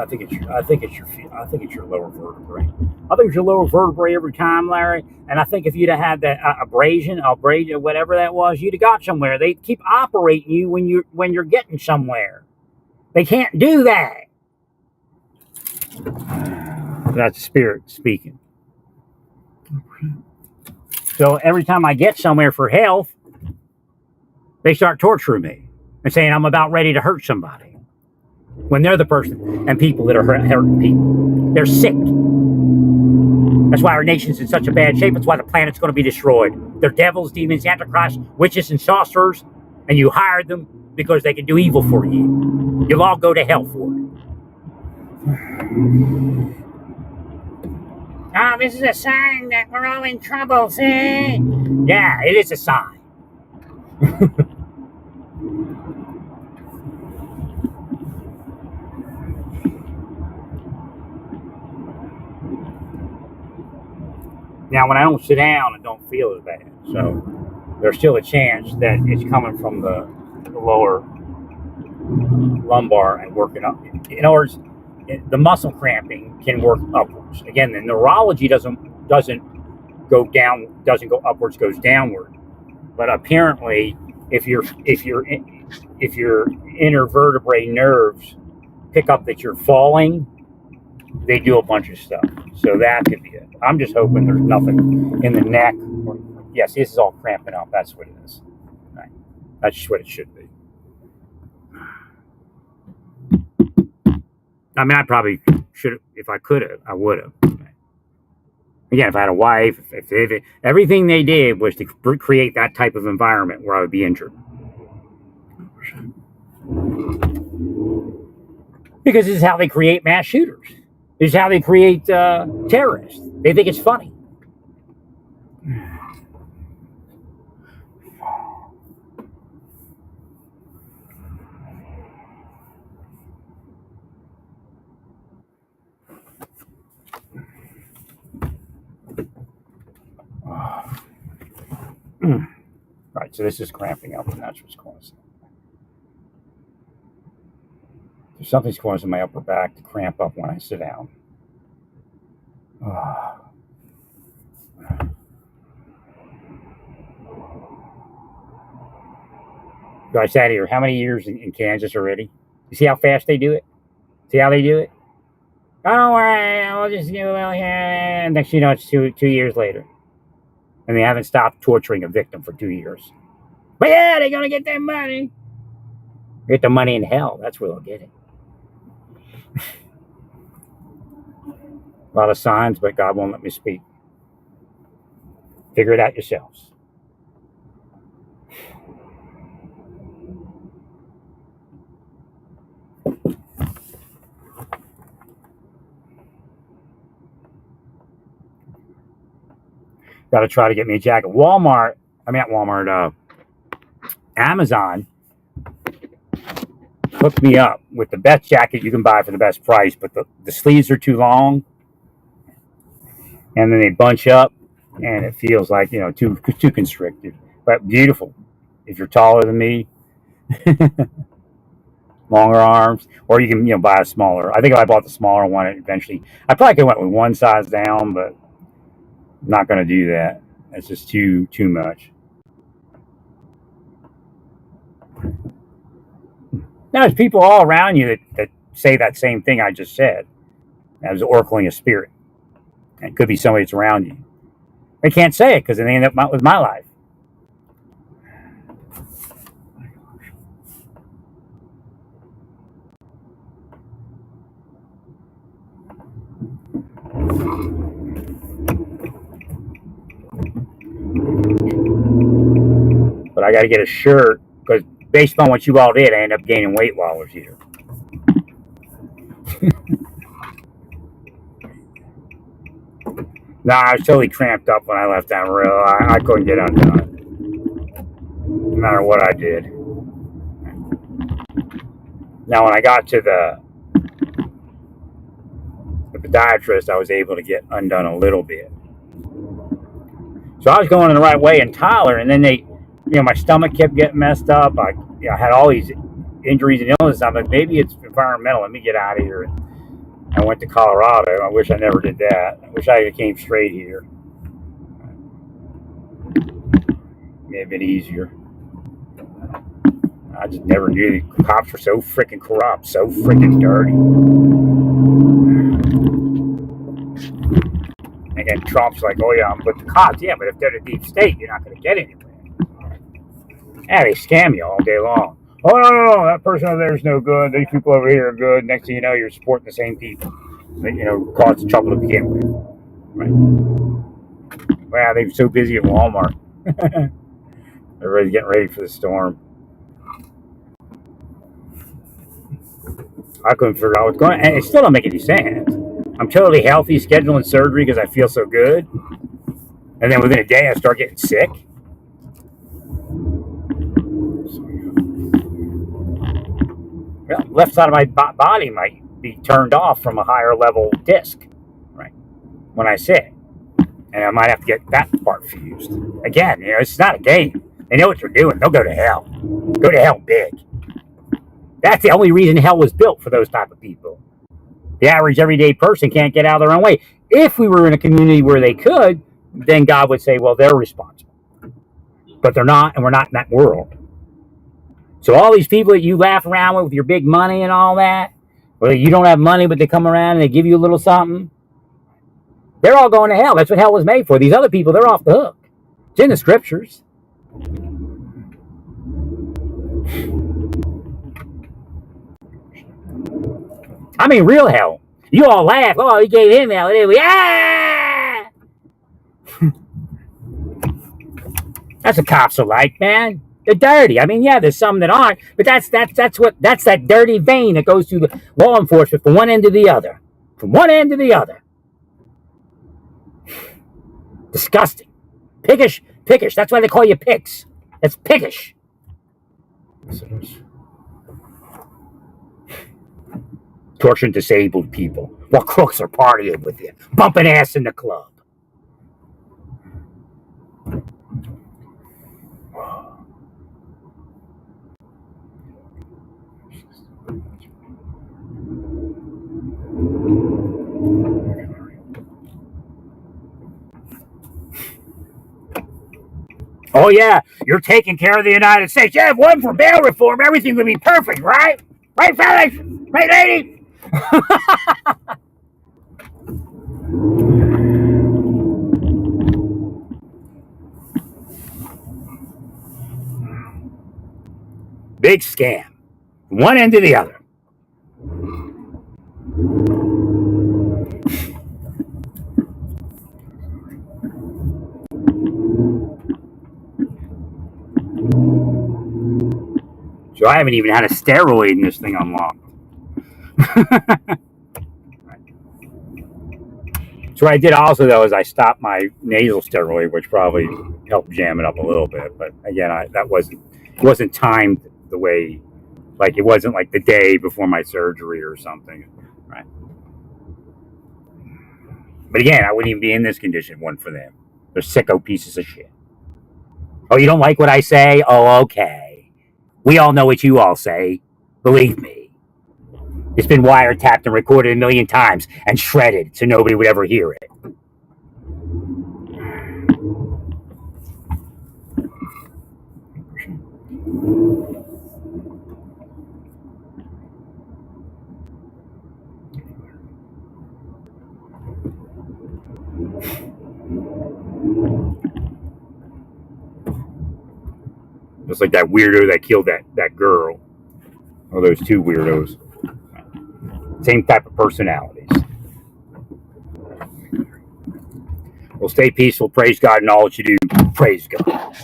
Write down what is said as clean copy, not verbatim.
I think it's your lower vertebrae. I think it's your lower vertebrae every time, Larry. And I think if you'd have had that abrasion, whatever that was, you'd have got somewhere. They keep operating you when you're getting somewhere. They can't do that. That's the spirit speaking. So every time I get somewhere for health, they start torturing me and saying I'm about ready to hurt somebody when they're the person and people that are hurting people. They're sick. That's why our nation's in such a bad shape. That's why the planet's going to be destroyed. They're devils, demons, antichrist, witches, and sorcerers, and you hired them because they can do evil for you. You'll all go to hell for it. Oh, this is a sign that we're all in trouble, see? Yeah, it is a sign. Now, when I don't sit down, I don't feel as bad. So there's still a chance that it's coming from the lower lumbar and working up. In other words, the muscle cramping can work upwards. Again, the neurology doesn't go down, doesn't go upwards, goes downward. But apparently, if your inner vertebrae nerves pick up that you're falling, they do a bunch of stuff. So that could be it. I'm just hoping there's nothing in the neck. Yes, this is all cramping up. That's what it is. Right. That's just what it should be. I mean, I probably should have, if I could have, I would have. Again, if I had a wife, if everything they did was to create that type of environment where I would be injured. Because this is how they create mass shooters. This is how they create terrorists. They think it's funny. Right, so this is cramping up, and that's what's causing it. So something's causing my upper back to cramp up when I sit down. I sat here, how many years in Kansas already? You see how fast they do it? See how they do it? Oh, don't worry, I'll just do well here. And next you know, it's two years later. And they haven't stopped torturing a victim for 2 years. But yeah, they're going to get their money. Get the money in hell. That's where they'll get it. A lot of signs, but God won't let me speak. Figure it out yourselves. Got to try to get me a jacket. Amazon hooked me up with the best jacket you can buy for the best price, but the sleeves are too long, and then they bunch up, and it feels like, too constricted. But beautiful if you're taller than me, longer arms, or you can buy a smaller. I think if I bought the smaller one, eventually I probably could have went with one size down, but I'm not going to do that. It's just too much. Now, there's people all around you that say that same thing I just said. As oracling a spirit. And it could be somebody that's around you. They can't say it because they end up with my life. But I got to get a shirt because based on what you all did, I end up gaining weight while I was here. I was totally cramped up when I left Amarillo. I couldn't get undone, no matter what I did. Now, when I got to the podiatrist, I was able to get undone a little bit. So I was going in the right way in Tyler, and then my stomach kept getting messed up. I had all these injuries and illnesses. I'm like, maybe it's environmental. Let me get out of here. I went to Colorado. I wish I never did that. I wish I came straight here. May have been easier. I just never knew the cops were so freaking corrupt, so freaking dirty. And then Trump's like, oh yeah, but the cops, yeah, but if they're the deep state, you're not going to get anywhere. Yeah, they scam you all day long. Oh, no, that person over there is no good. These people over here are good. Next thing you know, you're supporting the same people that, caused the trouble to begin with. Right? Wow, they're so busy at Walmart. Everybody's getting ready for the storm. I couldn't figure out what's going on. And it still don't make any sense. I'm totally healthy, scheduling surgery because I feel so good. And then within a day, I start getting sick. Well, left side of my body might be turned off from a higher level disc, right? When I sit. And I might have to get that part fused. Again, it's not a game. They know what they're doing. They'll go to hell. Go to hell big. That's the only reason hell was built for those type of people. The average everyday person can't get out of their own way. If we were in a community where they could, then God would say, well, they're responsible. But they're not, and we're not in that world. So all these people that you laugh around with your big money and all that, well, you don't have money, but they come around and they give you a little something, they're all going to hell. That's what hell was made for. These other people, they're off the hook. It's in the scriptures. I mean, real hell. You all laugh. Oh, he gave him hell. Ah! That's what cops are like, man. They're dirty. I mean, yeah, there's some that aren't, but that's that dirty vein that goes through the law enforcement from one end to the other. From one end to the other. Disgusting. Pickish. That's why they call you picks. That's pickish. Torturing disabled people while crooks are partying with you, bumping ass in the club. Oh yeah, you're taking care of the United States. You have one for bail reform. Everything will be perfect, right? Right, fellas? Right, lady? Big scam. One end to the other. So I haven't even had a steroid in this thing unlocked. So what I did also, though, is I stopped my nasal steroid, which probably helped jam it up a little bit. But again, it wasn't timed the way, like it wasn't like the day before my surgery or something, right? But again, I wouldn't even be in this condition if it wasn't for them. They're sicko pieces of shit. Oh, you don't like what I say? Oh, okay. We all know what you all say. Believe me. It's been wiretapped and recorded a million times and shredded so nobody would ever hear it. Just like that weirdo that killed that girl. Or those two weirdos. Same type of personalities. Well, stay peaceful. Praise God in all that you do. Praise God.